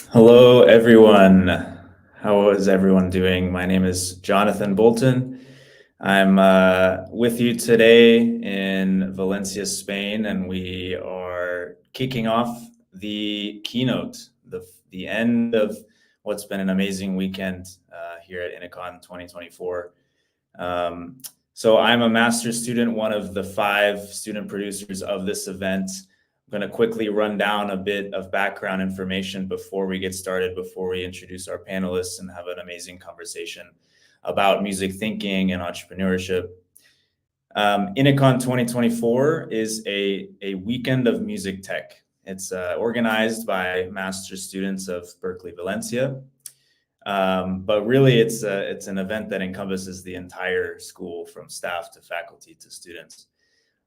Hello, everyone. How is everyone doing? My name is Jonathan Bolton. I'm with you today in Valencia, Spain, and we are kicking off the keynote, the end of what's been an amazing weekend here at INOCON 2024. So I'm a master's student, one of the 5 student producers of this event. I'm going to quickly run down a bit of background information before we get started, before we introduce our panelists and have an amazing conversation about music thinking and entrepreneurship. INOCON 2024 is a weekend of music tech. It's organized by master's students of Berklee, Valencia. But really, it's an event that encompasses the entire school, from staff to faculty to students.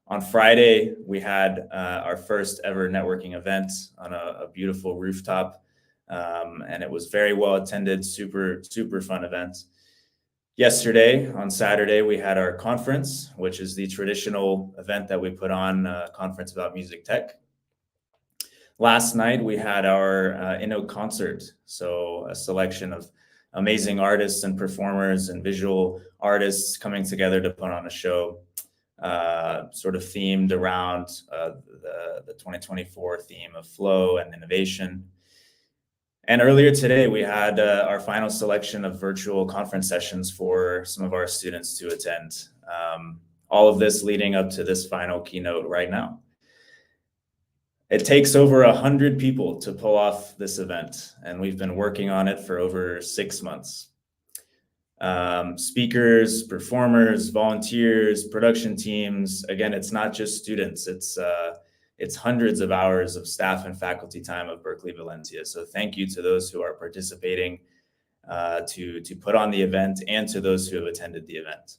On Friday, we had our first ever networking event on a beautiful rooftop, and it was very well attended, super fun event. Yesterday, on Saturday, we had our conference, which is the traditional event that we put on, a conference about music tech. Last night, we had our INOCON concert, so a selection of amazing artists and performers and visual artists coming together to put on a show, sort of themed around the 2024 theme of flow and innovation. And earlier today, we had our final selection of virtual conference sessions for some of our students to attend. All of this leading up to this final keynote right now. It takes over 100 people to pull off this event, and we've been working on it for over 6 months. Speakers, performers, volunteers, production teams. Again, it's not just students, it's hundreds of hours of staff and faculty time of Berklee Valencia. So thank you to those who are participating to put on the event, and to those who have attended the event.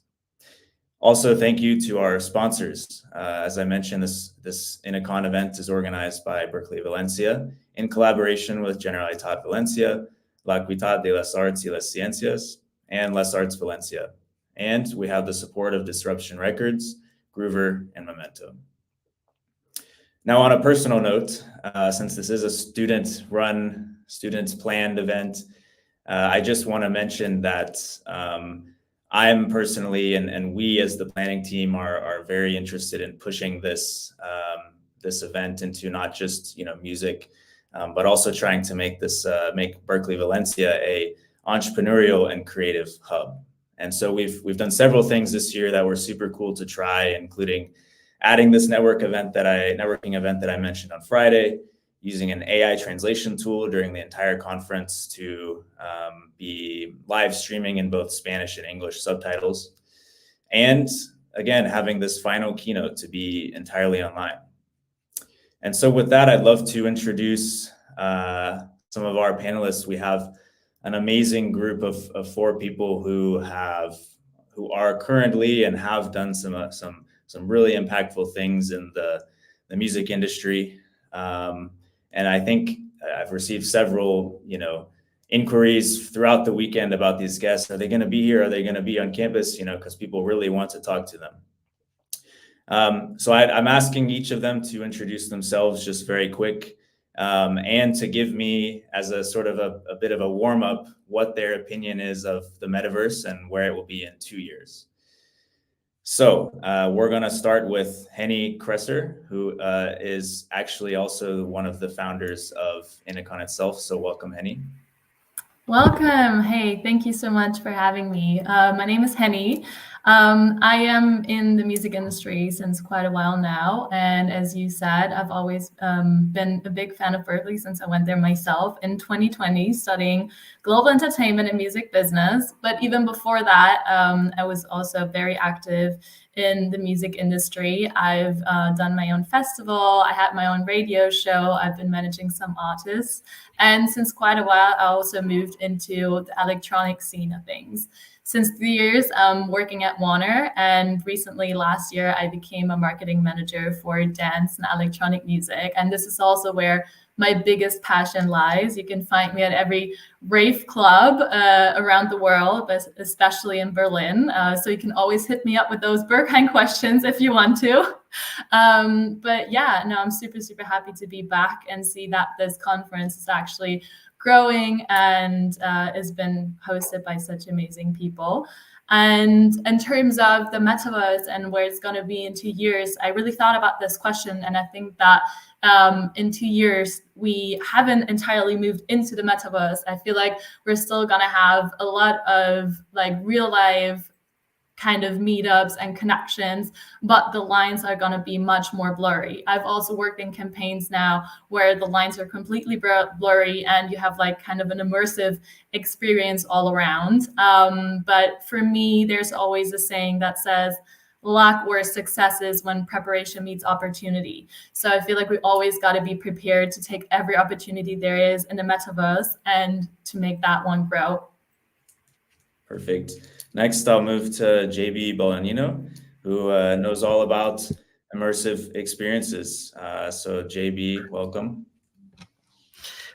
Also, thank you to our sponsors. As I mentioned, this INOCON event is organized by Berklee Valencia in collaboration with Generalitat Valencia, La Ciudad de las Artes y Las Ciencias, and Les Arts Valencia. And we have the support of Disruption Records, Groover, and Memento. Now, on a personal note, since this is a student-run, student-planned event, I just want to mention that I'm personally, and we as the planning team are very interested in pushing this event into not just music, but also trying to make make Berklee Valencia a entrepreneurial and creative hub. And so we've done several things this year that were super cool to try, including adding this networking event that I mentioned on Friday, using an AI translation tool during the entire conference to be live streaming in both Spanish and English subtitles. And again, having this final keynote to be entirely online. And so with that, I'd love to introduce some of our panelists. We have an amazing group of 4 people who are currently and have done some really impactful things in the music industry. And I think I've received several, inquiries throughout the weekend about these guests. Are they going to be here? Are they going to be on campus? Because people really want to talk to them. So I'm asking each of them to introduce themselves just very quick, and to give me, as a sort of a bit of a warm up, what their opinion is of the metaverse and where it will be in 2 years. So we're going to start with Henny Kresser, who is actually also one of the founders of INOCON itself. So welcome, Henny. Welcome. Hey, thank you so much for having me. My name is Henny. I am in the music industry since quite a while now. And as you said, I've always been a big fan of Berklee since I went there myself in 2020, studying global entertainment and music business. But even before that, I was also very active in the music industry. I've done my own festival. I had my own radio show. I've been managing some artists. And since quite a while, I also moved into the electronic scene of things. since 3 years working at Warner. And recently, last year, I became a marketing manager for dance and electronic music. And this is also where my biggest passion lies. You can find me at every rave club around the world, but especially in Berlin. So you can always hit me up with those Berkheim questions if you want to. But yeah, no, I'm super, super happy to be back and see that this conference is actually growing and has been hosted by such amazing people. And in terms of the metaverse and where it's going to be in 2 years, I really thought about this question. And I think that in 2 years, we haven't entirely moved into the metaverse. I feel like we're still going to have a lot of like real life kind of meetups and connections, but the lines are going to be much more blurry. I've also worked in campaigns now where the lines are completely blurry and you have like kind of an immersive experience all around. But for me, there's always a saying that says, luck or success is when preparation meets opportunity. So I feel like we always got to be prepared to take every opportunity there is in the metaverse and to make that one grow. Perfect. Next, I'll move to JB Bolognino, who knows all about immersive experiences. So JB, welcome.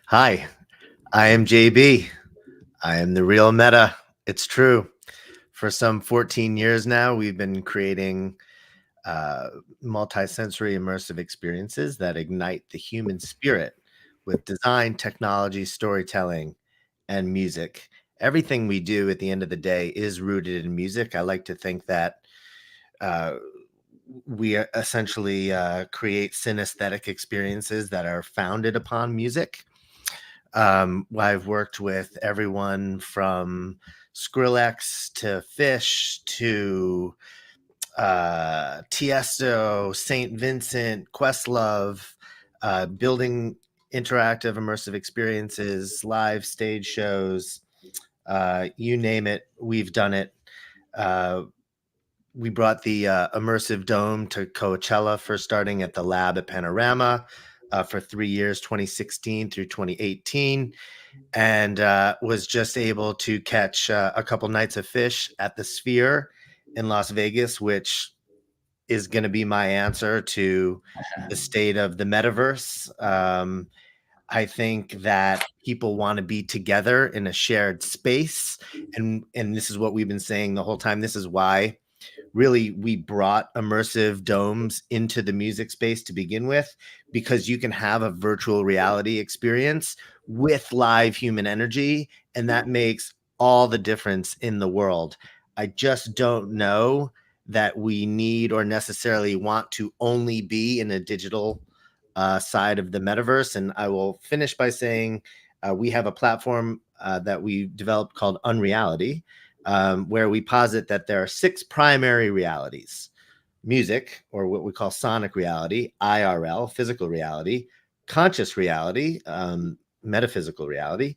Hi, I am JB. I am the real meta. It's true. For some 14 years now, we've been creating multi-sensory immersive experiences that ignite the human spirit with design, technology, storytelling, and music. Everything we do at the end of the day is rooted in music. I like to think that we essentially create synesthetic experiences that are founded upon music. I've worked with everyone from Skrillex to Fish to Tiesto, St. Vincent, Questlove, building interactive immersive experiences, live stage shows, you name it, we've done it. We brought the immersive dome to Coachella, first starting at the lab at Panorama for 3 years, 2016 through 2018, and was just able to catch a couple nights of Fish at the Sphere in Las Vegas, which is going to be my answer to the state of the metaverse. I think that people want to be together in a shared space. And this is what we've been saying the whole time. This is why really we brought immersive domes into the music space to begin with, because you can have a virtual reality experience with live human energy. And that makes all the difference in the world. I just don't know that we need or necessarily want to only be in a digital side of the metaverse. And I will finish by saying we have a platform that we developed called Unreality, where we posit that there are 6 primary realities: music, or what we call sonic reality, IRL, physical reality; conscious reality, metaphysical reality;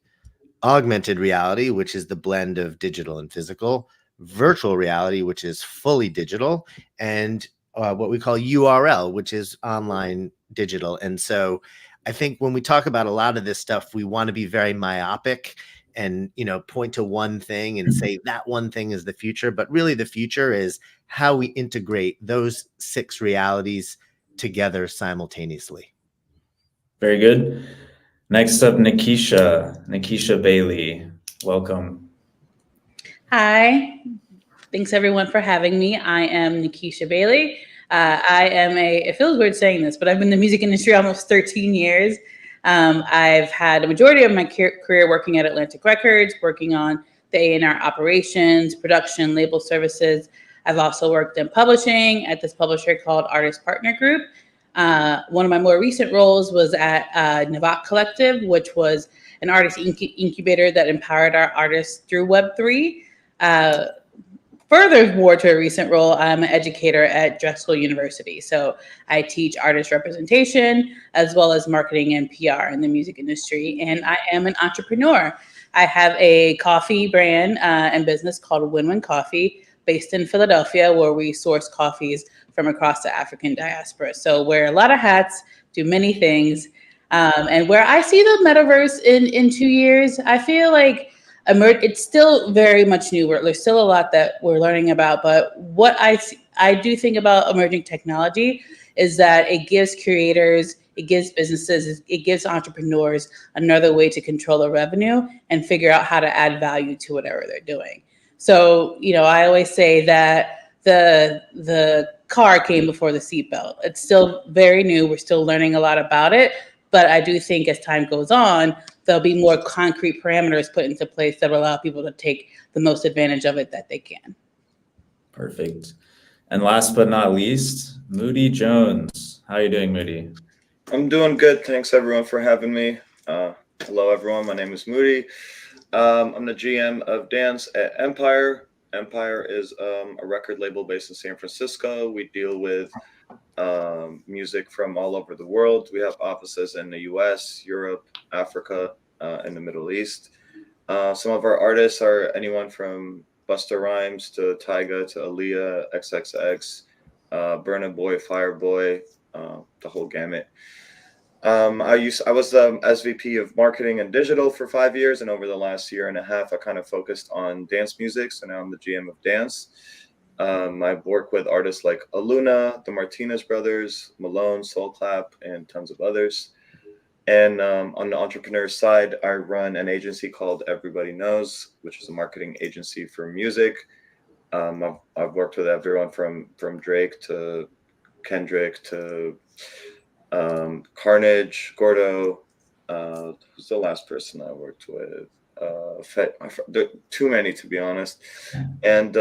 augmented reality, which is the blend of digital and physical; virtual reality, which is fully digital; and what we call URL, which is online digital. And so I think when we talk about a lot of this stuff, we want to be very myopic and, point to one thing and say that one thing is the future. But really the future is how we integrate those 6 realities together simultaneously. Very good. Next up, Nakisha Bailey. Welcome. Hi. Thanks everyone for having me. I am Nakisha Bailey. It feels weird saying this, but I've been in the music industry almost 13 years. I've had a majority of my career working at Atlantic Records, working on the A&R operations, production, label services. I've also worked in publishing at this publisher called Artist Partner Group. One of my more recent roles was at Navak Collective, which was an artist incubator that empowered our artists through Web3. Furthermore, to a recent role, I'm an educator at Drexel University. So I teach artist representation as well as marketing and PR in the music industry. And I am an entrepreneur. I have a coffee brand and business called Win-Win Coffee based in Philadelphia, where we source coffees from across the African diaspora. So wear a lot of hats, do many things. And where I see the metaverse in 2 years, I feel like It's still very much new. There's still a lot that we're learning about, but what I do think about emerging technology is that it gives creators, it gives businesses, it gives entrepreneurs another way to control the revenue and figure out how to add value to whatever they're doing. So, I always say that the car came before the seatbelt. It's still very new. We're still learning a lot about it, but I do think as time goes on, there'll be more concrete parameters put into place that will allow people to take the most advantage of it that they can. Perfect. And last but not least, Moody Jones. How are you doing, Moody? I'm doing good. Thanks everyone for having me. Hello everyone. My name is Moody. I'm the GM of dance at Empire. Empire is a record label based in San Francisco. We deal with music from all over the world. We have offices in the US, Europe, Africa, and the Middle East. Some of our artists are anyone from Busta Rhymes to Tyga to Aaliyah, XXX, Burna Boy, Fireboy, the whole gamut. I was the SVP of marketing and digital for 5 years, and over the last year and a half, I kind of focused on dance music. So now I'm the GM of dance. I've worked with artists like Aluna, the Martinez Brothers, Malone, Soul Clap, and tons of others. And on the entrepreneur side, I run an agency called Everybody Knows, which is a marketing agency for music. I've worked with everyone from Drake to Kendrick to Carnage, Gordo. Who's the last person I worked with? Too many, to be honest. And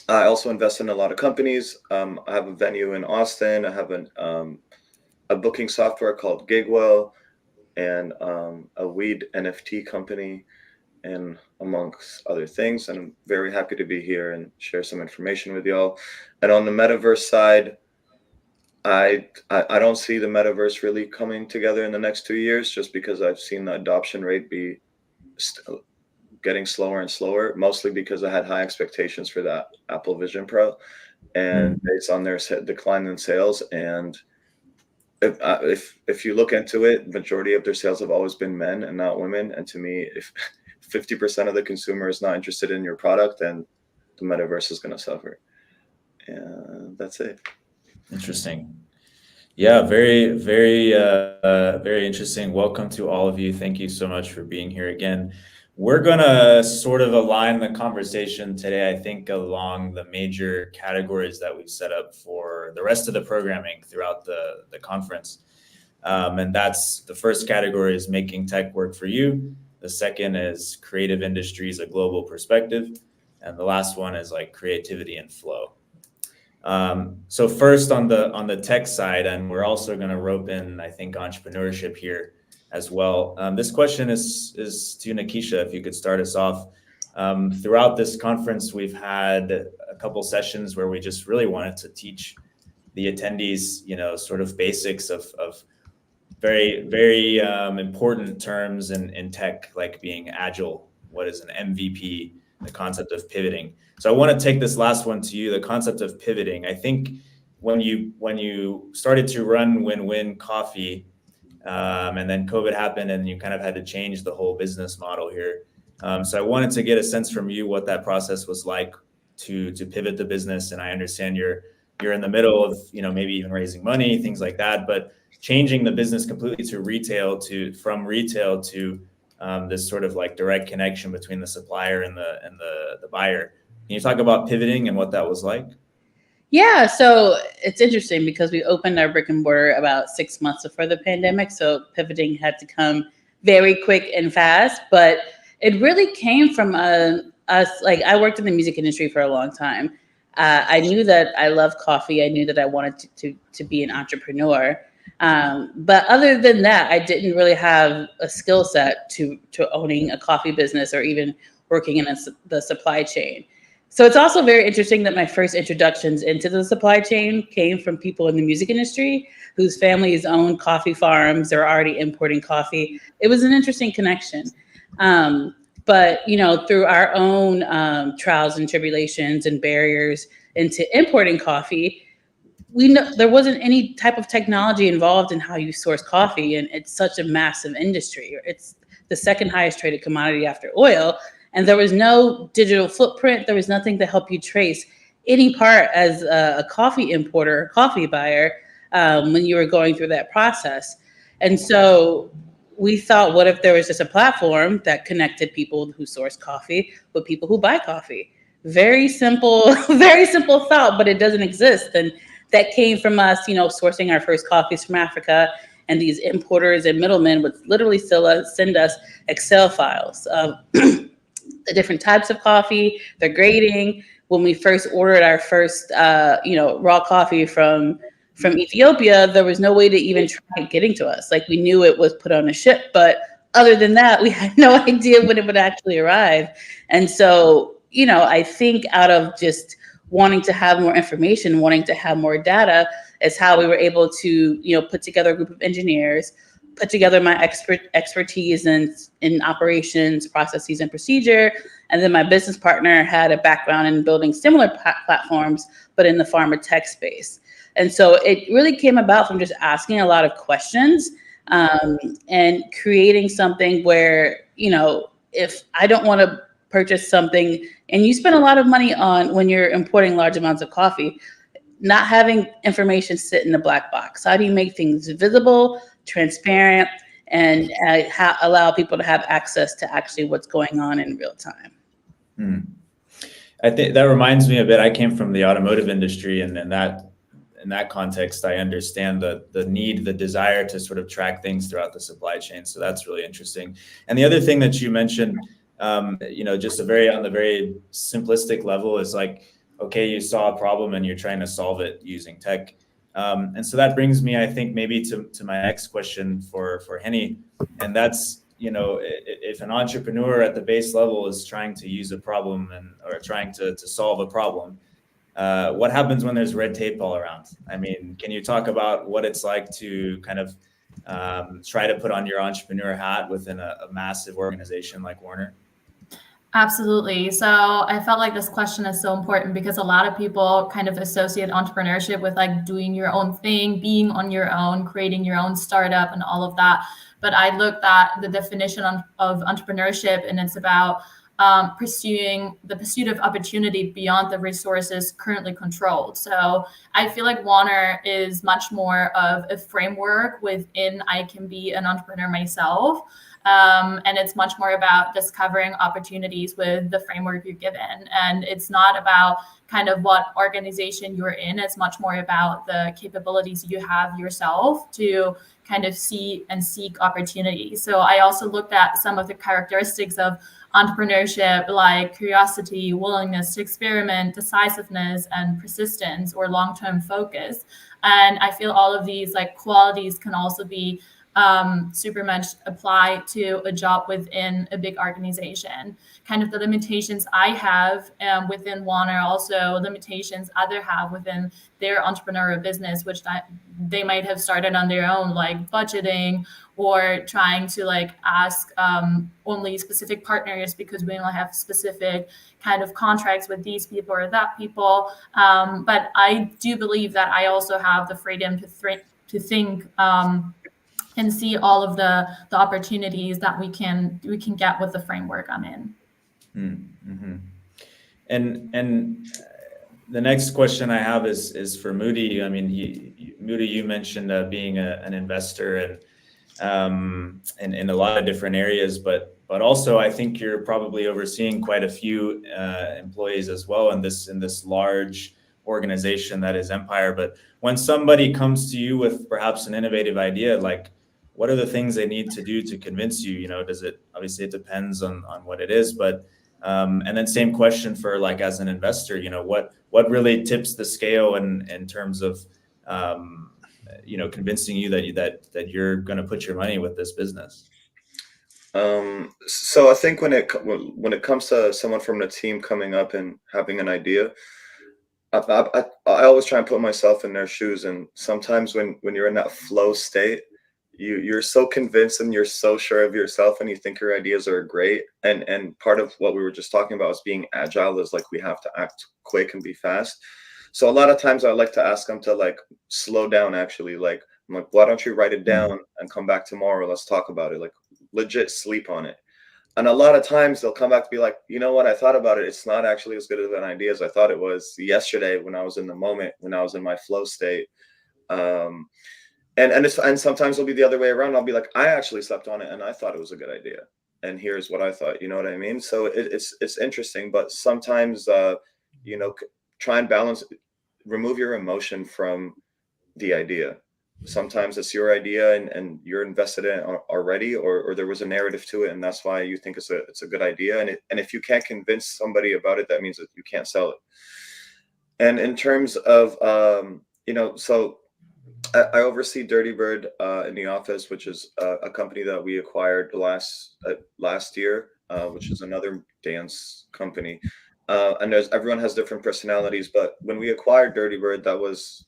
I also invest in a lot of companies. I have a venue in Austin. I have a booking software called Gigwell, and a weed NFT company, and amongst other things. And I'm very happy to be here and share some information with y'all. And on the metaverse side, I don't see the metaverse really coming together in the next 2 years, just because I've seen the adoption rate be getting slower and slower, mostly because I had high expectations for that Apple Vision Pro, and based on their decline in sales. And if you look into it, majority of their sales have always been men and not women. And to me, if 50% of the consumer is not interested in your product, then the metaverse is going to suffer. And that's it. Interesting. Yeah, very, very, very interesting. Welcome to all of you. Thank you so much for being here again. We're going to sort of align the conversation today, I think, along the major categories that we've set up for the rest of the programming throughout the conference. And that's, the first category is making tech work for you. The second is creative industries, a global perspective. And the last one is like creativity and flow. So first on the tech side, and we're also going to rope in, I think, entrepreneurship here as well. This question is to Nakisha, if you could start us off. Throughout this conference, we've had a couple sessions where we just really wanted to teach the attendees, sort of basics of very, very important terms in tech, like being agile. What is an MVP? The concept of pivoting. So I want to take this last one to you, the concept of pivoting. I think when you started to run Win-Win Coffee, and then COVID happened and you kind of had to change the whole business model here. So I wanted to get a sense from you what that process was like to pivot the business. And I understand you're in the middle of, maybe even raising money, things like that, but changing the business completely from retail to this sort of like direct connection between the supplier and the buyer. Can you talk about pivoting and what that was like? Yeah, so it's interesting because we opened our brick and mortar about 6 months before the pandemic. So pivoting had to come very quick and fast, but it really came from us. Like, I worked in the music industry for a long time. I knew that I loved coffee. I knew that I wanted to be an entrepreneur. But other than that, I didn't really have a skill set to owning a coffee business or even working in the supply chain. So it's also very interesting that my first introductions into the supply chain came from people in the music industry whose families own coffee farms or are already importing coffee. It was an interesting connection. But, through our own trials and tribulations and barriers into importing coffee, we know there wasn't any type of technology involved in how you source coffee. And it's such a massive industry. the second highest traded commodity after oil. And there was no digital footprint. There was nothing to help you trace any part as a coffee importer, or coffee buyer, when you were going through that process. And so we thought, what if there was just a platform that connected people who source coffee with people who buy coffee? Very simple, very simple thought, but it doesn't exist. And that came from us, sourcing our first coffees from Africa. And these importers and middlemen would literally still send us Excel files of the different types of coffee, the grading. When we first ordered our first, raw coffee from Ethiopia, there was no way to even try getting to us. Like, we knew it was put on a ship, but other than that, we had no idea when it would actually arrive. And so, I think out of just wanting to have more information, wanting to have more data, is how we were able to, put together a group of engineers, put together my expertise in operations, processes, and procedure. And then my business partner had a background in building similar platforms, but in the pharma tech space. And so it really came about from just asking a lot of questions, and creating something where, if I don't want to purchase something, and you spend a lot of money on when you're importing large amounts of coffee, not having information sit in a black box. How do you make things visible, transparent, and allow people to have access to actually what's going on in real time? I think that reminds me a bit. I came from the automotive industry, and in that context, I understand the need, the desire to sort of track things throughout the supply chain. So that's really interesting. And the other thing that you mentioned, just on the very simplistic level, is like, okay, you saw a problem and you're trying to solve it using tech. And so that brings me, I think, maybe to my next question for Henny, and that's, if an entrepreneur at the base level is trying to use a problem or trying to solve a problem, what happens when there's red tape all around? I mean, can you talk about what it's like to kind of try to put on your entrepreneur hat within a massive organization like Warner? Absolutely. So I felt like this question is so important because a lot of people kind of associate entrepreneurship with like doing your own thing, being on your own, creating your own startup and all of that. But I looked at the definition of entrepreneurship, and it's about pursuing the pursuit of opportunity beyond the resources currently controlled. So I feel like Warner is much more of a framework within I can be an entrepreneur myself. And it's much more about discovering opportunities with the framework you're given. And it's not about kind of what organization you're in. It's much more about the capabilities you have yourself to kind of see and seek opportunities. So I also looked at some of the characteristics of entrepreneurship, like curiosity, willingness to experiment, decisiveness, and persistence or long-term focus. And I feel all of these like qualities can also be super much apply to a job within a big organization. Kind of the limitations I have within Warner, also limitations others have within their entrepreneurial business, which they might have started on their own, like budgeting or trying to like ask only specific partners because we only have specific kind of contracts with these people or that people. But I do believe that I also have the freedom to think and see all of the opportunities that we can get with the framework I'm in. Mm-hmm. And the next question I have is for Moody. I mean, Moody, you mentioned being an investor and in a lot of different areas, but also I think you're probably overseeing quite a few employees as well in this large organization that is Empire. But when somebody comes to you with perhaps an innovative idea, like, what are the things they need to do to convince you? Obviously it depends on what it is, but and then same question for like as an investor, what really tips the scale in terms of convincing you that you're going to put your money with this business? So I think when it comes to someone from the team coming up and having an idea, I always try and put myself in their shoes, and sometimes when you're in that flow state, you're so convinced and you're so sure of yourself and you think your ideas are great. And part of what we were just talking about is being agile, is like we have to act quick and be fast. So a lot of times I like to ask them to like slow down, actually. Like, I'm like, why don't you write it down and come back tomorrow? Let's talk about it. Like, legit sleep on it. And a lot of times they'll come back to be like, you know what, I thought about it. It's not actually as good of an idea as I thought it was yesterday when I was in the moment, when I was in my flow state. And sometimes it'll be the other way around. I'll be like, I actually slept on it and I thought it was a good idea. And here's what I thought, you know what I mean? So it's interesting, but sometimes, try and balance, remove your emotion from the idea. Sometimes it's your idea and you're invested in it already, or there was a narrative to it, and that's why you think it's a good idea. And if you can't convince somebody about it, that means that you can't sell it. And in terms of so I oversee Dirty Bird in the office, which is a company that we acquired last year, which is another dance company. And everyone has different personalities, but when we acquired Dirty Bird, that was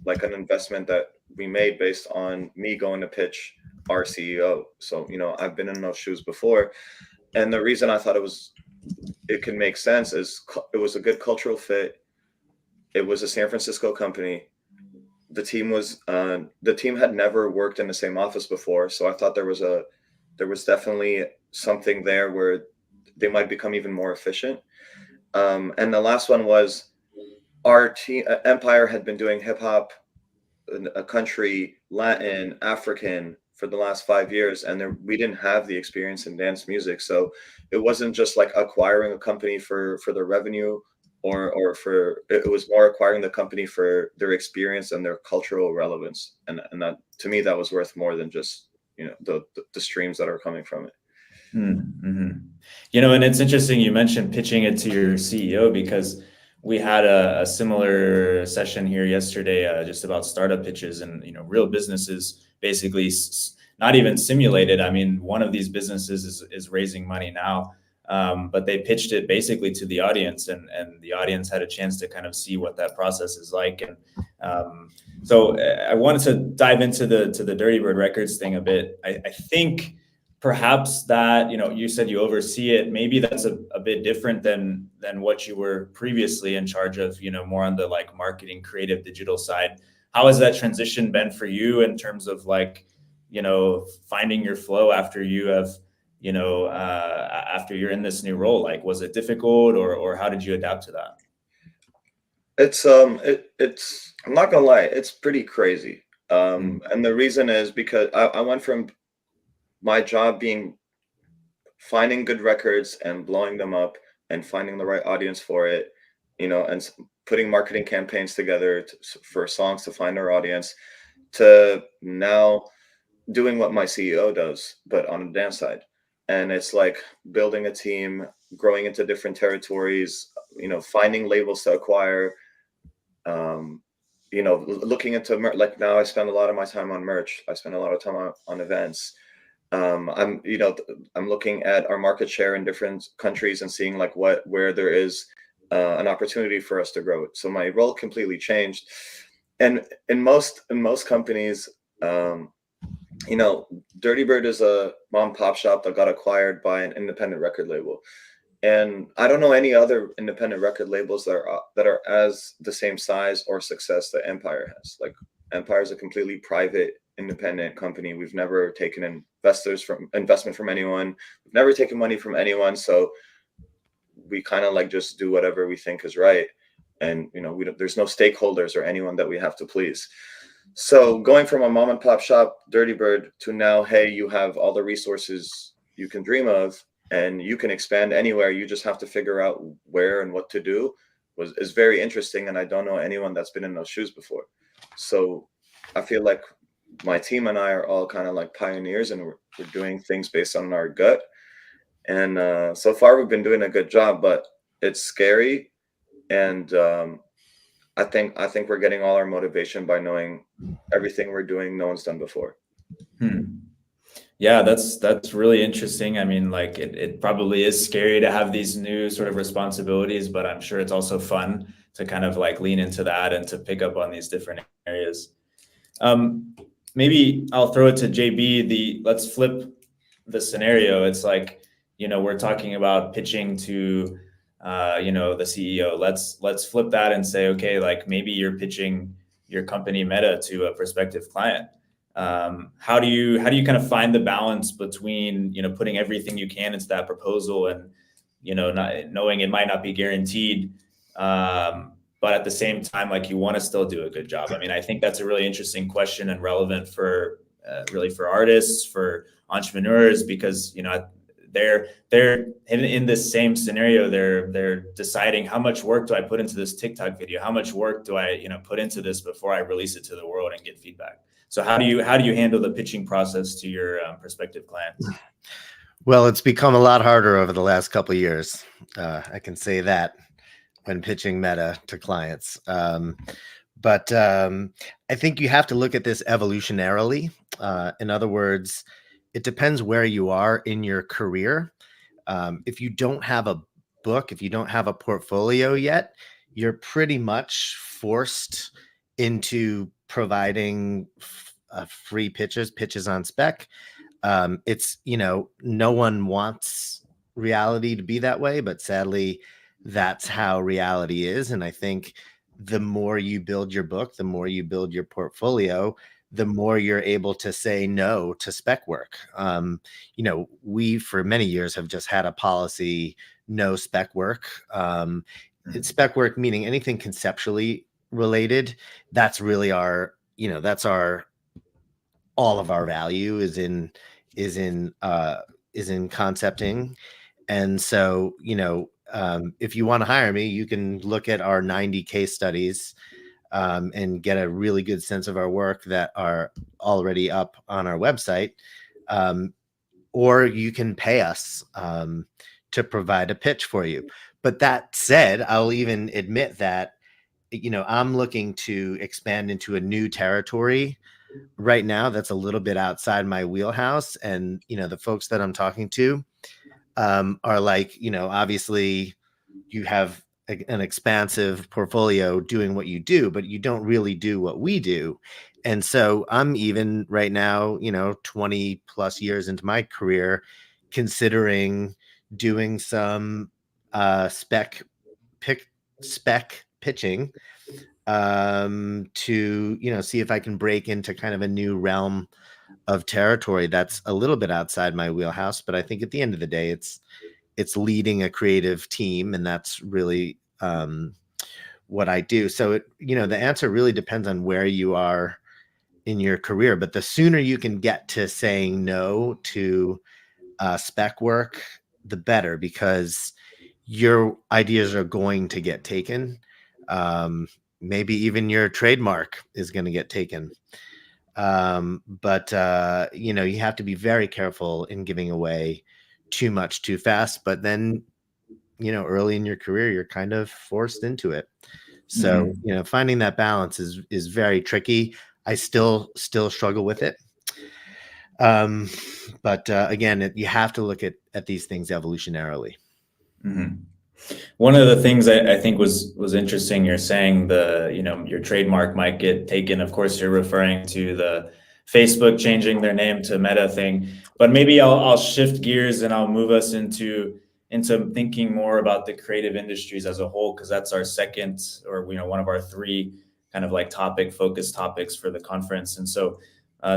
like an investment that we made based on me going to pitch our CEO. So, I've been in those shoes before. And the reason I thought it could make sense is it was a good cultural fit. It was a San Francisco company. The team had never worked in the same office before. So I thought there was definitely something there where they might become even more efficient. And the last one was our team. Empire had been doing hip hop, a country, Latin, African for the last 5 years, and we didn't have the experience in dance music. So it wasn't just like acquiring a company for the revenue, it was more acquiring the company for their experience and their cultural relevance. And that, to me, that was worth more than just the streams that are coming from it. Mm-hmm. And it's interesting you mentioned pitching it to your CEO, because we had a similar session here yesterday, just about startup pitches and real businesses, basically not even simulated. I mean, one of these businesses is raising money now, but they pitched it basically to the audience, and the audience had a chance to kind of see what that process is like. And so I wanted to dive into the Dirty Bird Records thing a bit. I think perhaps that, you said you oversee it. Maybe that's a bit different than what you were previously in charge of, more on the like marketing, creative, digital side. How has that transition been for you in terms of like, finding your flow after you have, after you're in this new role? Like, was it difficult, or how did you adapt to that? It's I'm not gonna lie, it's pretty crazy. And the reason is because I went from my job being finding good records and blowing them up and finding the right audience for it, and putting marketing campaigns together for songs to find our audience, to now doing what my CEO does, but on the dance side. And it's like building a team, growing into different territories, finding labels to acquire, looking into like now I spend a lot of my time on merch. I spend a lot of time on events. I'm looking at our market share in different countries and seeing like where there is an opportunity for us to grow. So my role completely changed. And in most companies, Dirty Bird is a mom pop shop that got acquired by an independent record label. And I don't know any other independent record labels that are as the same size or success that Empire has. Like, Empire is a completely private, independent company. We've never taken investment from anyone. We've never taken money from anyone. So we kind of like just do whatever we think is right. And, there's no stakeholders or anyone that we have to please. So going from a mom and pop shop, Dirty Bird, to now, hey, you have all the resources you can dream of, and you can expand anywhere. You just have to figure out where and what to do is very interesting. And I don't know anyone that's been in those shoes before. So I feel like my team and I are all kind of like pioneers, and we're doing things based on our gut. And so far we've been doing a good job, but it's scary. And I think we're getting all our motivation by knowing everything we're doing, no one's done before. Yeah, that's really interesting. I mean, like it probably is scary to have these new sort of responsibilities, but I'm sure it's also fun to kind of like lean into that and to pick up on these different areas. Maybe I'll throw it to JB. Let's flip the scenario. It's like, we're talking about pitching to the CEO. Let's flip that and say, okay, like maybe you're pitching your company Meta to a prospective client. How do you kind of find the balance between, putting everything you can into that proposal and, not knowing it might not be guaranteed, but at the same time, like, you want to still do a good job? I mean, I think that's a really interesting question and relevant for really for artists, for entrepreneurs, because they're in this same scenario. They're deciding, how much work do I put into this TikTok video? How much work do I put into this before I release it to the world and get feedback? So how do you handle the pitching process to your prospective clients? Well, it's become a lot harder over the last couple of years. I can say that when pitching Meta to clients. But I think you have to look at this evolutionarily. In other words, it depends where you are in your career. If you don't have a book, if you don't have a portfolio yet, you're pretty much forced into providing free pitches on spec. It's, no one wants reality to be that way, but sadly, that's how reality is. And I think the more you build your book, the more you build your portfolio, the more you're able to say no to spec work. We for many years have just had a policy, no spec work. It's spec work meaning anything conceptually related. That's really our, that's our, all of our value is in concepting. And so, if you want to hire me, you can look at our 90 case studies and get a really good sense of our work that are already up on our website. Or you can pay us to provide a pitch for you. But that said, I'll even admit that, I'm looking to expand into a new territory right now that's a little bit outside my wheelhouse. And, the folks that I'm talking to are like, obviously you have an expansive portfolio doing what you do, but you don't really do what we do. And so I'm even right now, 20 plus years into my career, considering doing some spec pitching to, see if I can break into kind of a new realm of territory that's a little bit outside my wheelhouse. But I think at the end of the day, it's leading a creative team, and that's really what I do. So the answer really depends on where you are in your career, but the sooner you can get to saying no to spec work, the better, because your ideas are going to get taken. Maybe even your trademark is going to get taken. But you have to be very careful in giving away too much too fast. But then, early in your career, you're kind of forced into it. So, finding that balance is very tricky. I still struggle with it. But again, you have to look at these things evolutionarily. Mm-hmm. One of the things I think was interesting, you're saying your trademark might get taken. Of course, you're referring to the Facebook changing their name to Meta thing, but maybe I'll shift gears and I'll move us into thinking more about the creative industries as a whole, because that's our second, or one of our three kind of like focus topics for the conference. And so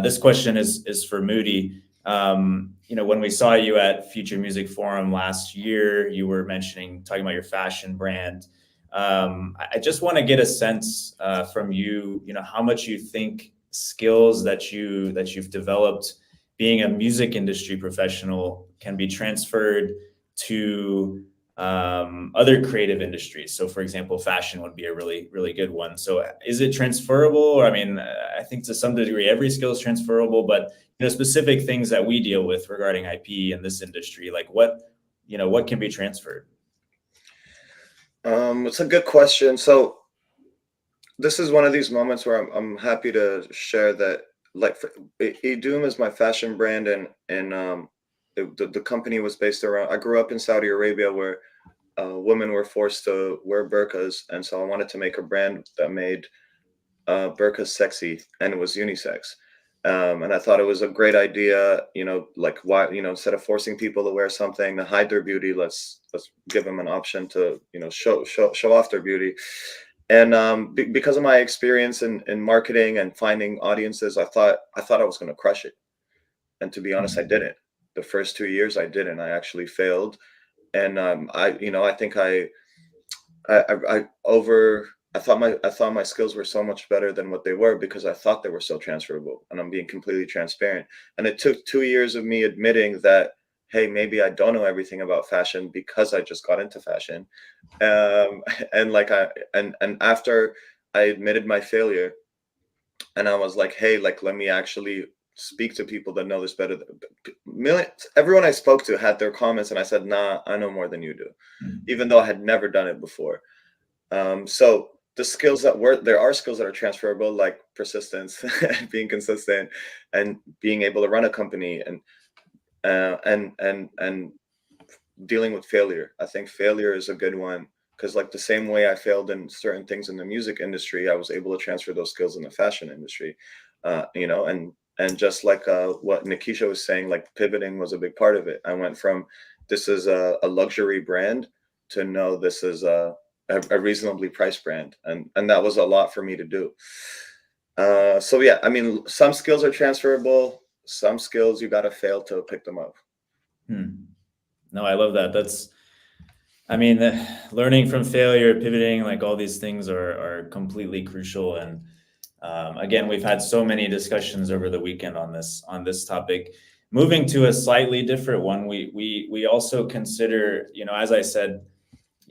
this question is for Moody. When we saw you at Future Music Forum last year, you were talking about your fashion brand. I just want to get a sense from you, how much you think skills that you've developed being a music industry professional can be transferred to other creative industries. So for example, fashion would be a really, really good one. So is it transferable? I mean, I think to some degree, every skill is transferable, but specific things that we deal with regarding IP in this industry, like what can be transferred? It's a good question. So this is one of these moments where I'm happy to share that, like, Doom is my fashion brand, and the company was based around. I grew up in Saudi Arabia, where women were forced to wear burqas, and so I wanted to make a brand that made burqas sexy, and it was unisex. And I thought it was a great idea, like, why, instead of forcing people to wear something to hide their beauty, let's give them an option to, show off their beauty. And because of my experience in marketing and finding audiences, I thought I was going to crush it. And to be honest, I didn't. The first 2 years I didn't. I actually failed. And I think I thought my skills were so much better than what they were, because I thought they were so transferable, and I'm being completely transparent. And it took 2 years of me admitting that, hey, maybe I don't know everything about fashion, because I just got into fashion. And after I admitted my failure, and I was like, hey, like, let me actually speak to people that know this better. Everyone I spoke to had their comments, and I said, nah, I know more than you do, even though I had never done it before. So the skills there are skills that are transferable, like persistence, and being consistent, and being able to run a company, and dealing with failure. I think failure is a good one, because like the same way I failed in certain things in the music industry, I was able to transfer those skills in the fashion industry. And just like what Nakisha was saying, like pivoting was a big part of it. I went from, this is a luxury brand, to no, this is a reasonably priced brand, and that was a lot for me to do. So yeah, I mean, some skills are transferable, some skills you got to fail to pick them up. No, I love that. Learning from failure, pivoting, like all these things are completely crucial. And again, we've had so many discussions over the weekend on this topic. Moving to a slightly different one, we also consider, as I said,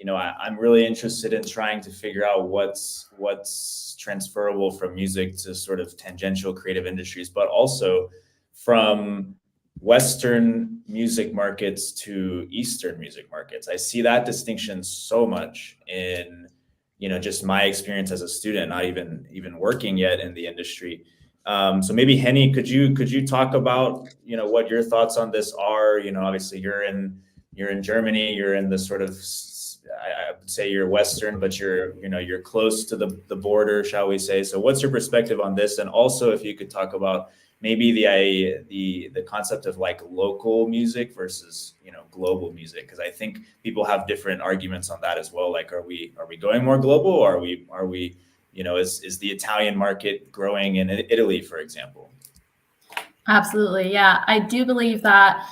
I'm really interested in trying to figure out what's transferable from music to sort of tangential creative industries, but also from Western music markets to Eastern music markets. I see that distinction so much in, just my experience as a student, not even working yet in the industry. So maybe Henny, could you talk about, what your thoughts on this are? Obviously you're in Germany, you're in the sort of, I would say you're Western, but you're close to the border, shall we say. So what's your perspective on this? And also if you could talk about maybe the concept of like local music versus, global music, because I think people have different arguments on that as well. Like, are we going more global, or are we, is the Italian market growing in Italy, for example? Absolutely. Yeah, I do believe that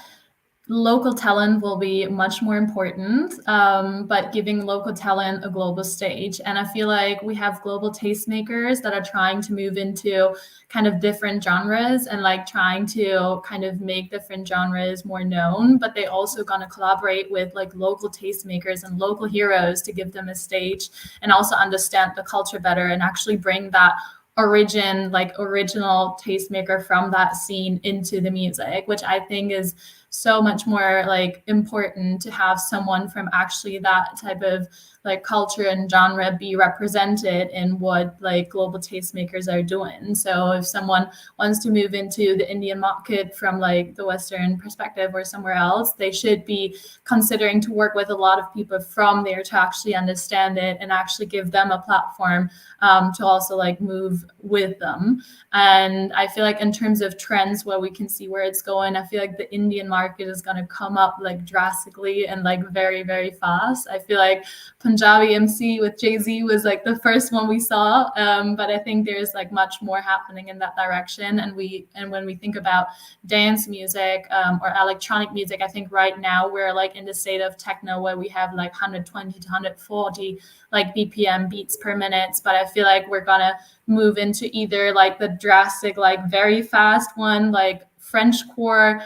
local talent will be much more important, but giving local talent a global stage. And I feel like we have global tastemakers that are trying to move into kind of different genres and like trying to kind of make different genres more known, but they also gonna collaborate with like local tastemakers and local heroes to give them a stage and also understand the culture better and actually bring that original tastemaker from that scene into the music, which I think is so much more like important to have someone from actually that type of like culture and genre be represented in what like global tastemakers are doing. So if someone wants to move into the Indian market from like the Western perspective or somewhere else, they should be considering to work with a lot of people from there to actually understand it and actually give them a platform to also like move with them. And I feel like in terms of trends where we can see where it's going, I feel like the Indian market is going to come up like drastically and like very, very fast. I feel like Punjabi MC with Jay-Z was like the first one we saw, but I think there's like much more happening in that direction. And when we think about dance music or electronic music, I think right now we're like in the state of techno where we have like 120 to 140 like BPM beats per minute. But I feel like we're gonna move into either like the drastic, like very fast one, like Frenchcore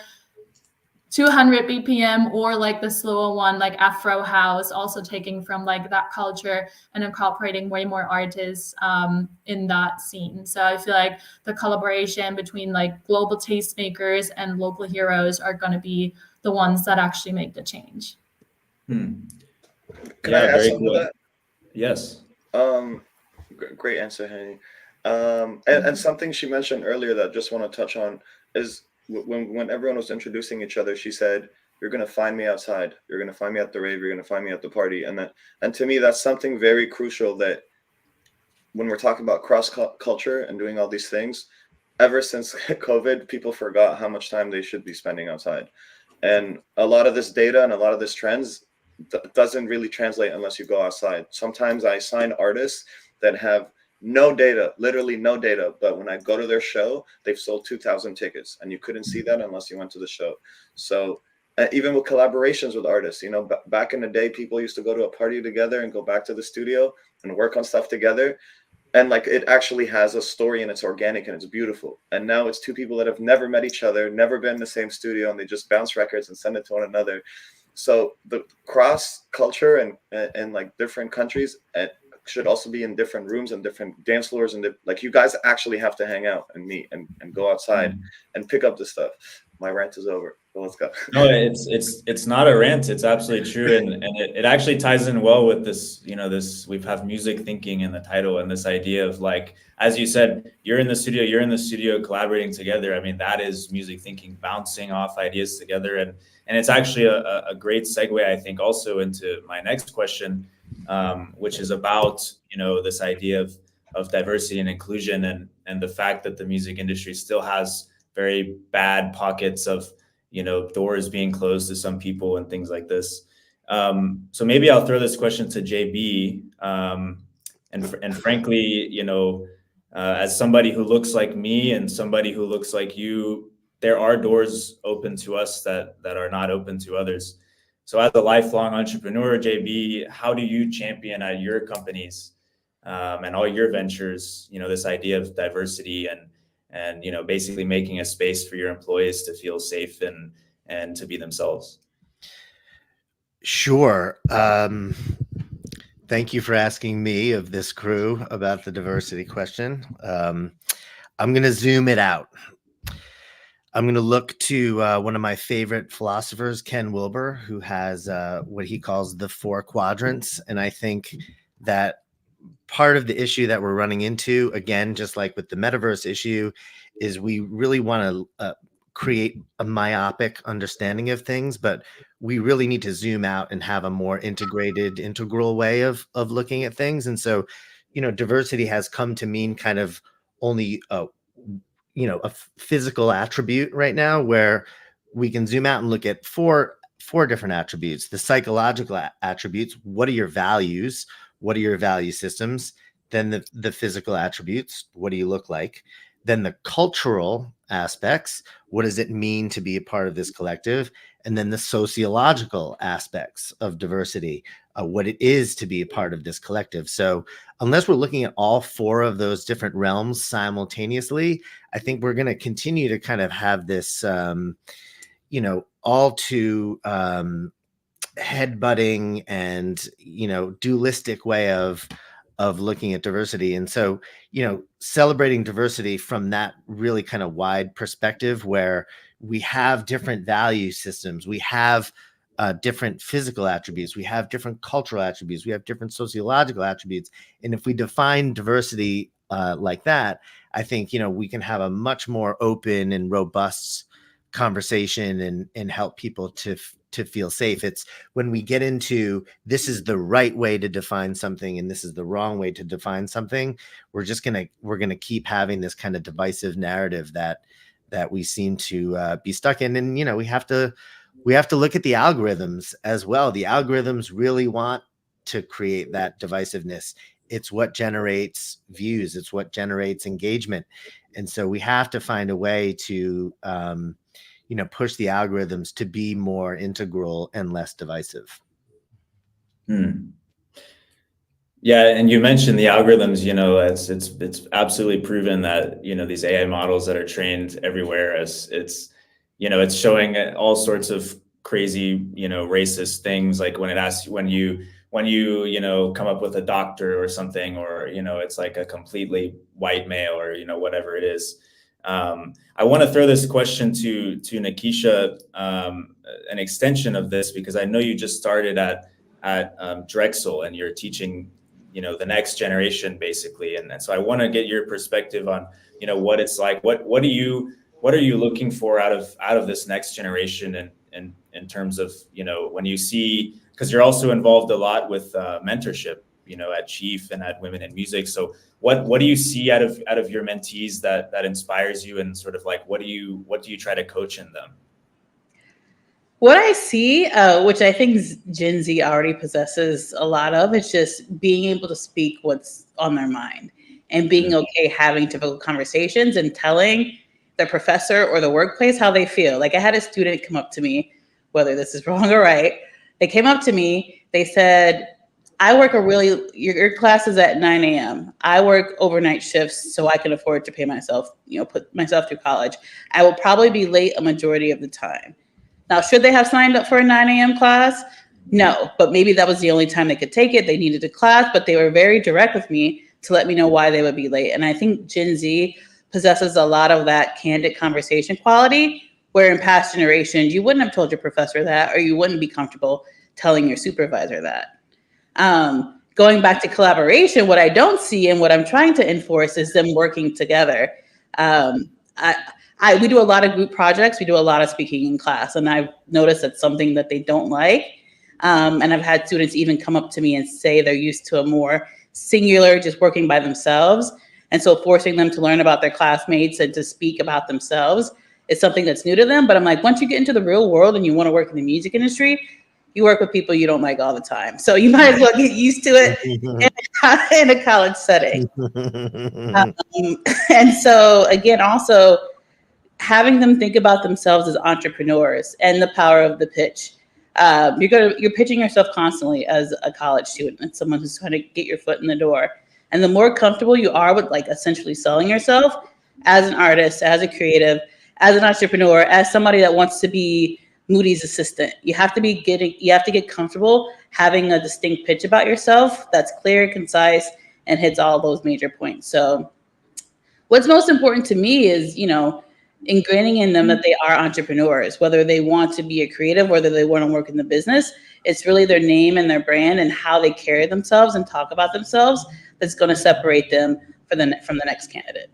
200 BPM, or like the slower one, like Afro House, also taking from like that culture and incorporating way more artists in that scene. So I feel like the collaboration between like global tastemakers and local heroes are going to be the ones that actually make the change. Can I add something to that? Yes. Great answer, Henny. And something she mentioned earlier that I just want to touch on is when everyone was introducing each other, she said, "You're gonna find me outside. You're gonna find me at the rave. You're gonna find me at the party." And to me, that's something very crucial. That when we're talking about cross culture and doing all these things, ever since COVID, people forgot how much time they should be spending outside. And a lot of this data and a lot of this trends doesn't really translate unless you go outside. Sometimes I sign artists that have no data, literally no data. But when I go to their show, they've sold 2,000 tickets, and you couldn't see that unless you went to the show. So even with collaborations with artists, you know, back in the day, people used to go to a party together and go back to the studio and work on stuff together. And like, it actually has a story and it's organic and it's beautiful. And now it's two people that have never met each other, never been in the same studio, and they just bounce records and send it to one another. So the cross culture and like different countries should also be in different rooms and different dance floors. And like, you guys actually have to hang out and meet and go outside and pick up this stuff. My rant is over. So let's go. No, it's not a rant. It's absolutely true. And it actually ties in well with this, you know, we have music thinking in the title, and this idea of, like, as you said, you're in the studio collaborating together. I mean, that is music thinking, bouncing off ideas together. And it's actually a great segue, I think, also into my next question, which is about, you know, this idea of diversity and inclusion, and the fact that the music industry still has very bad pockets of, you know, doors being closed to some people and things like this. So maybe I'll throw this question to JB. And frankly, you know, as somebody who looks like me and somebody who looks like you, there are doors open to us that are not open to others. So as a lifelong entrepreneur, JB, how do you champion at your companies and all your ventures, you know, this idea of diversity and, you know, basically making a space for your employees to feel safe and to be themselves? Sure. Thank you for asking me of this crew about the diversity question. I'm going to zoom it out. I'm going to look to one of my favorite philosophers, Ken Wilber, who has what he calls the 4 quadrants. And I think that part of the issue that we're running into, again, just like with the metaverse issue, is we really want to create a myopic understanding of things, but we really need to zoom out and have a more integral way of looking at things. And so, you know, diversity has come to mean kind of only you know, a physical attribute right now, where we can zoom out and look at four different attributes. The psychological attributes: what are your values? What are your value systems? Then the physical attributes: what do you look like? Then the cultural aspects: what does it mean to be a part of this collective? And then the sociological aspects of diversity, what it is to be a part of this collective. So unless we're looking at all 4 of those different realms simultaneously, I think we're going to continue to kind of have this, you know, all too headbutting and, you know, dualistic way of looking at diversity. And so, you know, celebrating diversity from that really kind of wide perspective, where we have different value systems, we have different physical attributes, we have different cultural attributes, we have different sociological attributes. And if we define diversity like that, I think, you know, we can have a much more open and robust conversation and help people to feel safe. It's when we get into this is the right way to define something and this is the wrong way to define something, we're gonna keep having this kind of divisive narrative that we seem to be stuck in. And, you know, we have to look at the algorithms as well. The algorithms really want to create that divisiveness. It's what generates views. It's what generates engagement. And so we have to find a way to, you know, push the algorithms to be more integral and less divisive. Yeah, and you mentioned the algorithms. You know, it's absolutely proven that, you know, these AI models that are trained everywhere, as it's showing all sorts of crazy, you know, racist things, like when it asks when you come up with a doctor or something, or, you know, it's like a completely white male, or, you know, whatever it is. I want to throw this question to Nakisha, an extension of this, because I know you just started at Drexel and you're teaching, you know, the next generation basically. And so I want to get your perspective on, you know, what it's like, what are you looking for out of this next generation, and in terms of, you know, when you see, because you're also involved a lot with mentorship, you know, at Chief and at Women in Music. So what do you see out of your mentees that inspires you, and sort of like what do you try to coach in them? What I see, which I think Gen Z already possesses a lot of, is just being able to speak what's on their mind and being okay having difficult conversations and telling the professor or the workplace how they feel. Like I had a student come up to me, whether this is wrong or right. They came up to me, they said, your class is at 9 a.m. I work overnight shifts so I can afford to pay myself, put myself through college. I will probably be late a majority of the time. Now, should they have signed up for a 9 a.m. class? No, but maybe that was the only time they could take it. They needed a class, but they were very direct with me to let me know why they would be late. And I think Gen Z possesses a lot of that candid conversation quality, where in past generations, you wouldn't have told your professor that, or you wouldn't be comfortable telling your supervisor that. Going back to collaboration, what I don't see and what I'm trying to enforce is them working together. We do a lot of group projects. We do a lot of speaking in class, and I've noticed that's something that they don't like. And I've had students even come up to me and say they're used to a more singular, just working by themselves. And so forcing them to learn about their classmates and to speak about themselves is something that's new to them. But I'm like, once you get into the real world and you want to work in the music industry, you work with people you don't like all the time. So you might as well get used to it in a college setting. And so again, also having them think about themselves as entrepreneurs and the power of the pitch. You're pitching yourself constantly as a college student and someone who's trying to get your foot in the door. And the more comfortable you are with like essentially selling yourself as an artist, as a creative, as an entrepreneur, as somebody that wants to be Moody's assistant, you have to get comfortable having a distinct pitch about yourself that's clear, concise, and hits all those major points. So what's most important to me is, ingraining in them that they are entrepreneurs, whether they want to be a creative, whether they want to work in the business. It's really their name and their brand and how they carry themselves and talk about themselves that's going to separate them from the next candidate.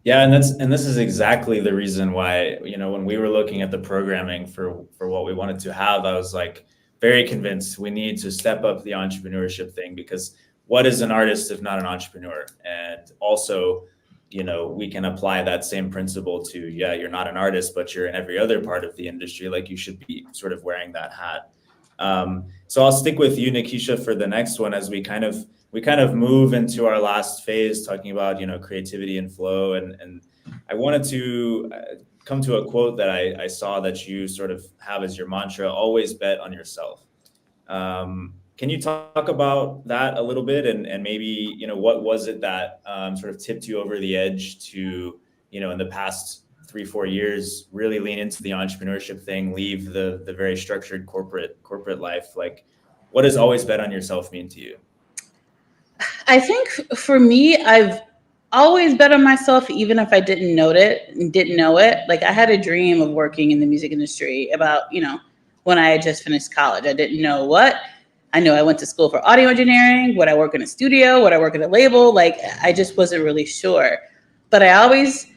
Yeah, and this is exactly the reason why, when we were looking at the programming for what we wanted to have, I was like very convinced we need to step up the entrepreneurship thing, because what is an artist if not an entrepreneur? And also, we can apply that same principle to, you're not an artist, but you're in every other part of the industry. Like you should be sort of wearing that hat. So I'll stick with you, Nakisha, for the next one, as we kind of move into our last phase, talking about, creativity and flow. And I wanted to come to a quote that I saw that you sort of have as your mantra: always bet on yourself. Can you talk about that a little bit, and maybe, what was it that sort of tipped you over the edge to, in the past 3-4 years, really lean into the entrepreneurship thing, leave the very structured corporate life? Like, what does always bet on yourself mean to you? I think for me, I've always bet on myself, even if I didn't know it. Like I had a dream of working in the music industry about, when I had just finished college. I didn't know what. I knew I went to school for audio engineering. Would I work in a studio? Would I work at a label? Like, I just wasn't really sure. But I always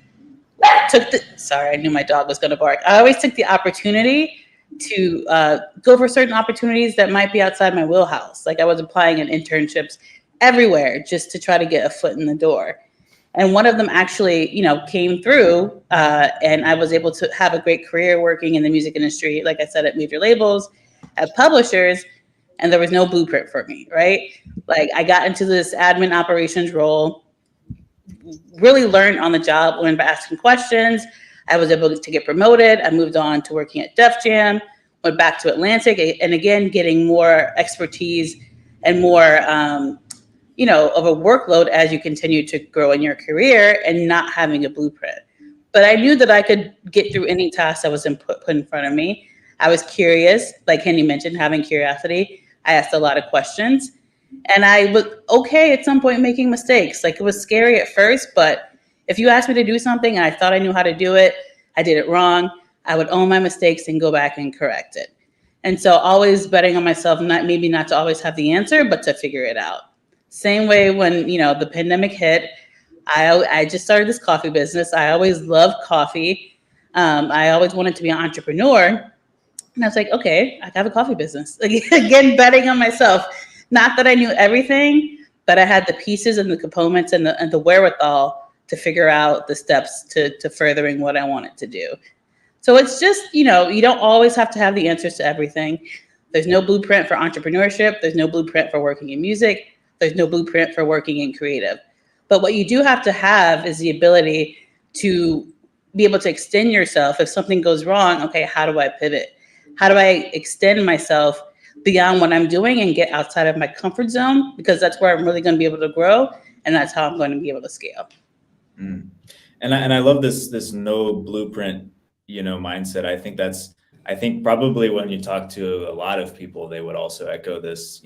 sorry, I knew my dog was going to bark. I always took the opportunity to go for certain opportunities that might be outside my wheelhouse. Like I was applying in internships everywhere just to try to get a foot in the door. And one of them actually, came through, and I was able to have a great career working in the music industry, like I said, at major labels, at publishers. And there was no blueprint for me, right? Like I got into this admin operations role, really learned on the job, learned by asking questions. I was able to get promoted. I moved on to working at Def Jam, went back to Atlantic, and again, getting more expertise and more, of a workload as you continue to grow in your career and not having a blueprint. But I knew that I could get through any task that was put in front of me. I was curious, like Henny mentioned, having curiosity. I asked a lot of questions, and I was okay at some point making mistakes. Like it was scary at first, but if you asked me to do something and I thought I knew how to do it, I did it wrong, I would own my mistakes and go back and correct it. And so always betting on myself, not to always have the answer, but to figure it out. Same way when, the pandemic hit, I just started this coffee business. I always loved coffee. I always wanted to be an entrepreneur. And I was like, okay, I have a coffee business. Again, betting on myself. Not that I knew everything, but I had the pieces and the components and the wherewithal to figure out the steps to furthering what I wanted to do. So it's just, you don't always have to have the answers to everything. There's no blueprint for entrepreneurship. There's no blueprint for working in music. There's no blueprint for working in creative. But what you do have to have is the ability to be able to extend yourself. If something goes wrong, okay, how do I pivot? How do I extend myself beyond what I'm doing and get outside of my comfort zone? Because that's where I'm really going to be able to grow. And that's how I'm going to be able to scale. Mm. And I love this no blueprint, mindset. I think probably when you talk to a lot of people, they would also echo this,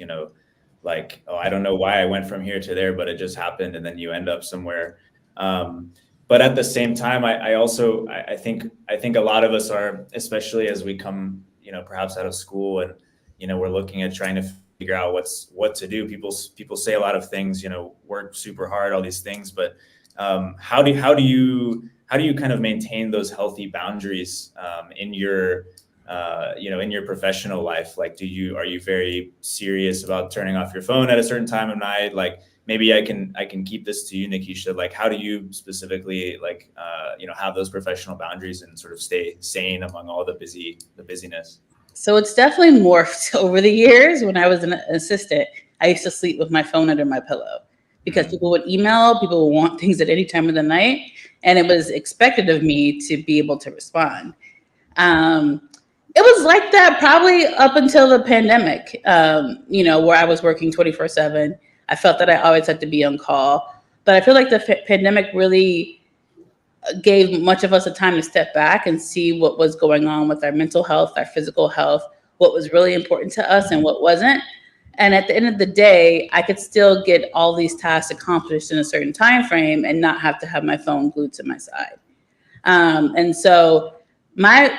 like, oh, I don't know why I went from here to there, but it just happened. And then you end up somewhere. But at the same time, I think a lot of us are, especially as we come, perhaps out of school and, we're looking at trying to figure out what to do. People say a lot of things, work super hard, all these things, but how do you kind of maintain those healthy boundaries in your in your professional life? Like, are you very serious about turning off your phone at a certain time of night? Like, maybe I can keep this to you, Nakisha. Like, how do you specifically have those professional boundaries and sort of stay sane among all the busyness? So it's definitely morphed over the years. When I was an assistant, I used to sleep with my phone under my pillow because people would email, people would want things at any time of the night, and it was expected of me to be able to respond. It was like that probably up until the pandemic, where I was working 24/7. I felt that I always had to be on call, but I feel like the pandemic really gave much of us a time to step back and see what was going on with our mental health, our physical health, what was really important to us and what wasn't. And at the end of the day, I could still get all these tasks accomplished in a certain time frame and not have to have my phone glued to my side. And so my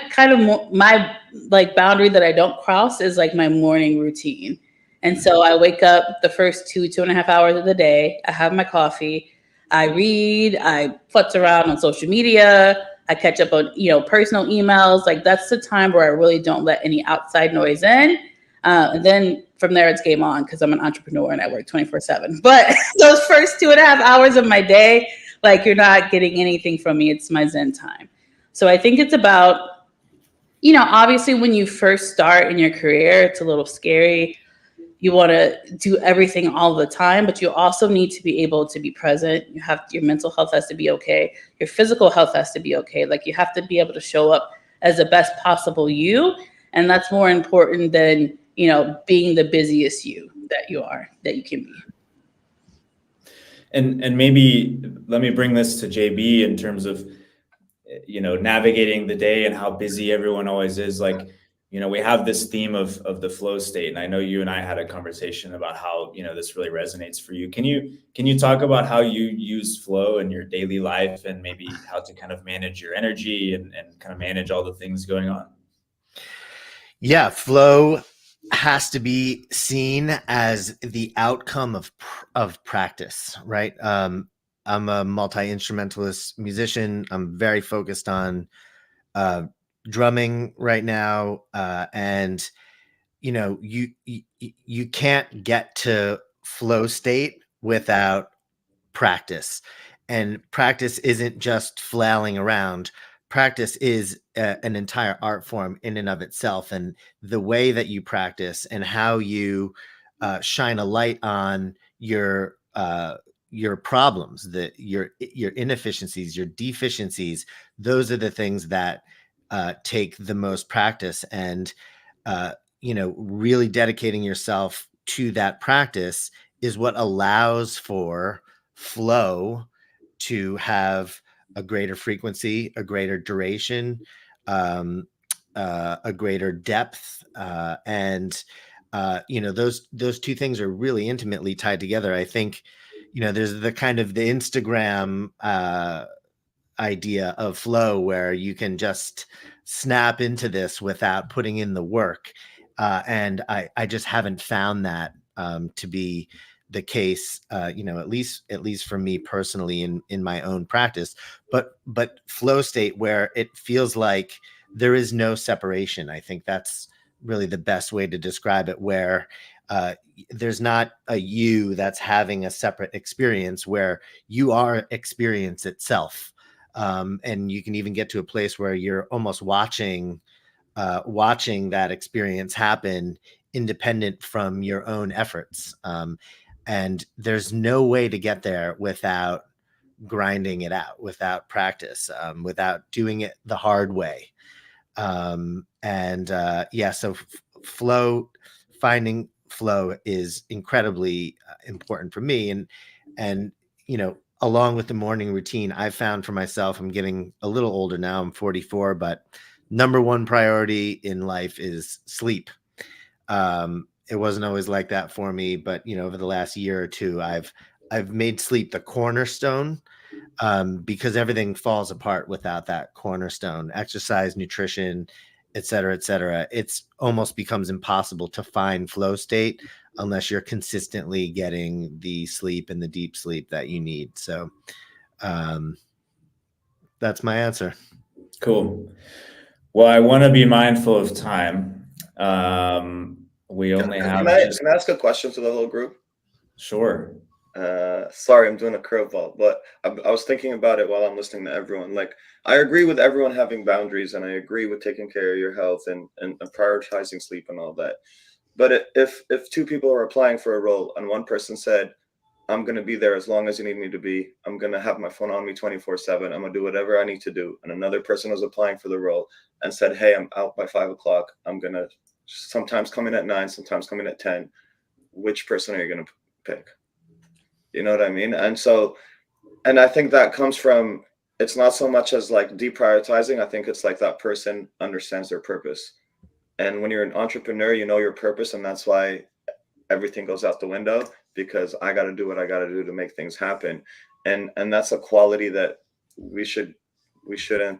boundary that I don't cross is like my morning routine. And so I wake up the first 2.5 hours of the day. I have my coffee. I read, I futz around on social media, I catch up on, personal emails. Like, that's the time where I really don't let any outside noise in. And then from there, it's game on because I'm an entrepreneur and I work 24/7. But those first 2.5 hours of my day, like, you're not getting anything from me. It's my Zen time. So I think it's about, obviously when you first start in your career, it's a little scary. You want to do everything all the time, but you also need to be able to be present. Your mental health has to be okay. Your physical health has to be okay. Like, you have to be able to show up as the best possible you. And that's more important than, being the busiest you that you can be. And maybe let me bring this to JB in terms of, navigating the day and how busy everyone always is. Like, we have this theme of the flow state, and I know you and I had a conversation about how, this really resonates for you. Can you talk about how you use flow in your daily life and maybe how to kind of manage your energy and kind of manage all the things going on? Yeah, flow has to be seen as the outcome of practice, right? I'm a multi-instrumentalist musician. I'm very focused on drumming right now, and you can't get to flow state without practice. And practice isn't just flailing around. Practice is an entire art form in and of itself. And the way that you practice and how you shine a light on your problems, your inefficiencies, your deficiencies, those are the things that take the most practice. And really dedicating yourself to that practice is what allows for flow to have a greater frequency, a greater duration, a greater depth, and those two things are really intimately tied together. I think there's the kind of the Instagram idea of flow where you can just snap into this without putting in the work, and I just haven't found that to be the case, at least for me personally in my own practice, but flow state where it feels like there is no separation. I think that's really the best way to describe it, where there's not a you that's having a separate experience, where you are experience itself. And you can even get to a place where you're almost watching that experience happen independent from your own efforts. And there's no way to get there without grinding it out, without practice, without doing it the hard way. So finding flow is incredibly important for me. And, along with the morning routine, I've found for myself, I'm getting a little older now, I'm 44, but number one priority in life is sleep. It wasn't always like that for me, but over the last year or two, I've made sleep the cornerstone, because everything falls apart without that cornerstone: exercise, nutrition, et cetera, et cetera. It's almost becomes impossible to find flow state unless you're consistently getting the sleep and the deep sleep that you need. So that's my answer. Cool. Well, I want to be mindful of time. We only have. Can I ask a question to the whole group? Sure. Sorry, I'm doing a curveball, but I was thinking about it while I'm listening to everyone. Like, I agree with everyone having boundaries, and I agree with taking care of your health and prioritizing sleep and all that. But if two people are applying for a role and one person said, I'm going to be there as long as you need me to be, I'm going to have my phone on me 24/7, I'm going to do whatever I need to do, and another person was applying for the role and said, hey, I'm out by 5 o'clock, I'm going to sometimes come in at 9, sometimes come in at 10, which person are you going to pick? You know what I mean? And I think that comes from, it's not so much as like deprioritizing. I think it's like that person understands their purpose. And when you're an entrepreneur, you know your purpose, and that's why everything goes out the window, because I got to do what I got to do to make things happen. And that's a quality that we shouldn't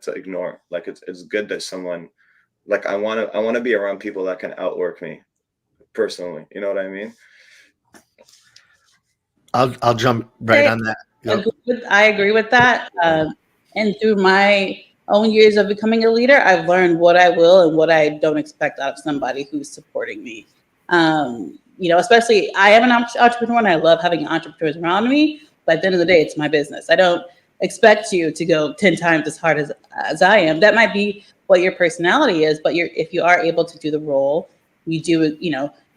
ignore. Like, it's good that someone, like, I want to be around people that can outwork me personally. You know what I mean? I'll jump right on that. I agree with that. And through my own years of becoming a leader, I've learned what I will and what I don't expect out of somebody who's supporting me. Especially, I am an entrepreneur and I love having entrepreneurs around me. But at the end of the day, it's my business. I don't expect you to go 10 times as hard as I am. That might be what your personality is, but if you are able to do the role, you do,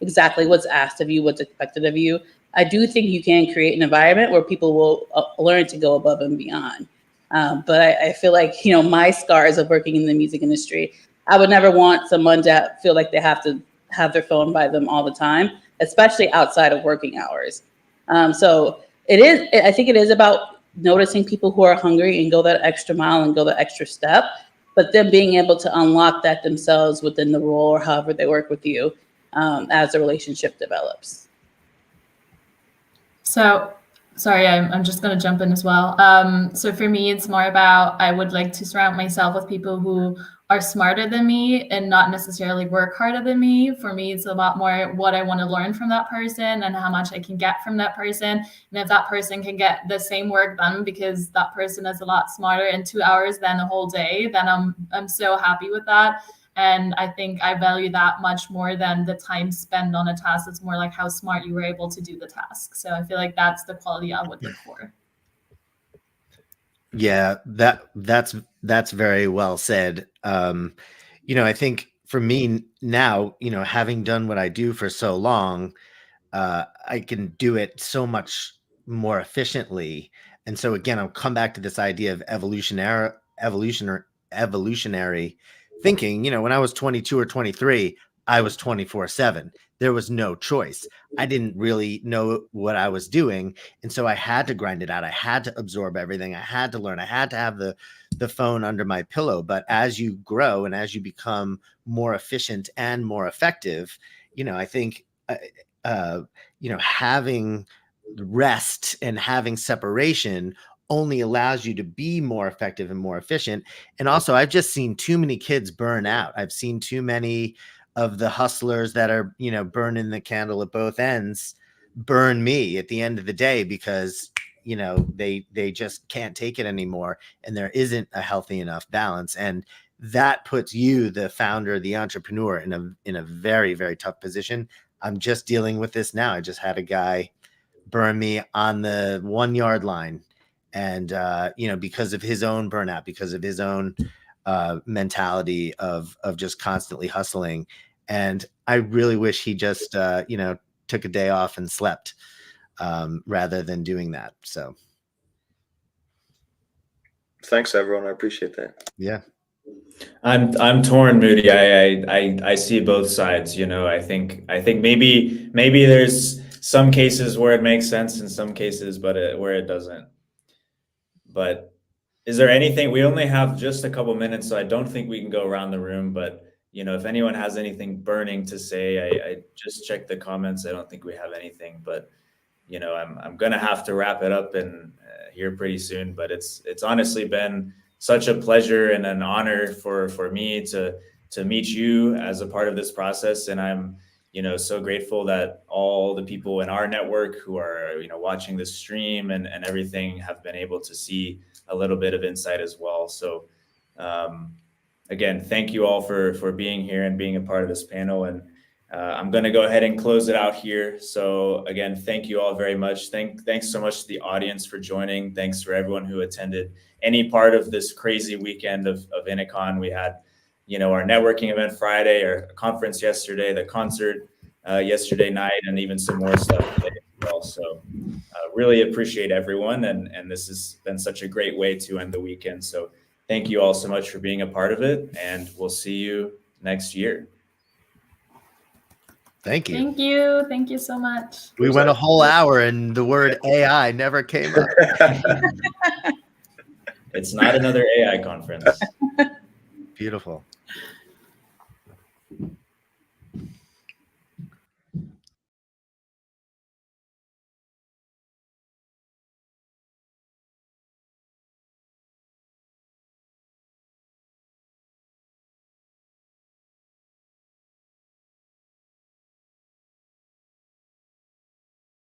exactly what's asked of you, what's expected of you. I do think you can create an environment where people will learn to go above and beyond. But I feel like, my scars of working in the music industry, I would never want someone to feel like they have to have their phone by them all the time, especially outside of working hours. So I think it is about noticing people who are hungry and go that extra mile and go that extra step, but then being able to unlock that themselves within the role or however they work with you as the relationship develops. So, sorry, I'm just going to jump in as well. So for me, it's more about, I would like to surround myself with people who are smarter than me and not necessarily work harder than me. For me, it's a lot more what I want to learn from that person and how much I can get from that person. And if that person can get the same work done because that person is a lot smarter in 2 hours than the whole day, then I'm so happy with that. And I think I value that much more than the time spent on a task. It's more like how smart you were able to do the task. So I feel like that's the quality I would look for. Yeah, that's very well said. I think for me now, having done what I do for so long, I can do it so much more efficiently. And so again, I'll come back to this idea of evolutionary thinking. When I was 22 or 23, I was 24/7. There was no choice. I didn't really know what I was doing. And so I had to grind it out. I had to absorb everything. I had to learn. I had to have the phone under my pillow. But as you grow and as you become more efficient and more effective, I think, having rest and having separation only allows you to be more effective and more efficient. And also, I've just seen too many kids burn out. I've seen too many of the hustlers that are, burning the candle at both ends burn me at the end of the day because, they just can't take it anymore. And there isn't a healthy enough balance. And that puts you, the founder, the entrepreneur, in a very, very tough position. I'm just dealing with this now. I just had a guy burn me on the 1 yard line. And, because of his own burnout, because of his own mentality of just constantly hustling. And I really wish he just, took a day off and slept rather than doing that. So. Thanks, everyone. I appreciate that. Yeah. I'm torn, Moody. I see both sides. I think maybe there's some cases where it makes sense in some cases, but where it doesn't. But is there anything? We only have just a couple minutes, so I don't think we can go around the room. But if anyone has anything burning to say, I just checked the comments. I don't think we have anything, but I'm gonna have to wrap it up and here pretty soon. But it's honestly been such a pleasure and an honor for me to meet you as a part of this process, and I'm so grateful that all the people in our network who are watching this stream and everything have been able to see a little bit of insight as well. So again, thank you all for being here and being a part of this panel, and I'm going to go ahead and close it out here. So again, thank you all very much. Thanks so much to the audience for joining. Thanks for everyone who attended any part of this crazy weekend of INOCON. We had our networking event Friday, our conference yesterday, the concert yesterday night, and even some more stuff today as well. So really appreciate everyone. And this has been such a great way to end the weekend. So thank you all so much for being a part of it. And we'll see you next year. Thank you. Thank you. Thank you so much. We went a whole hour and the word AI never came up. It's not another AI conference. Beautiful.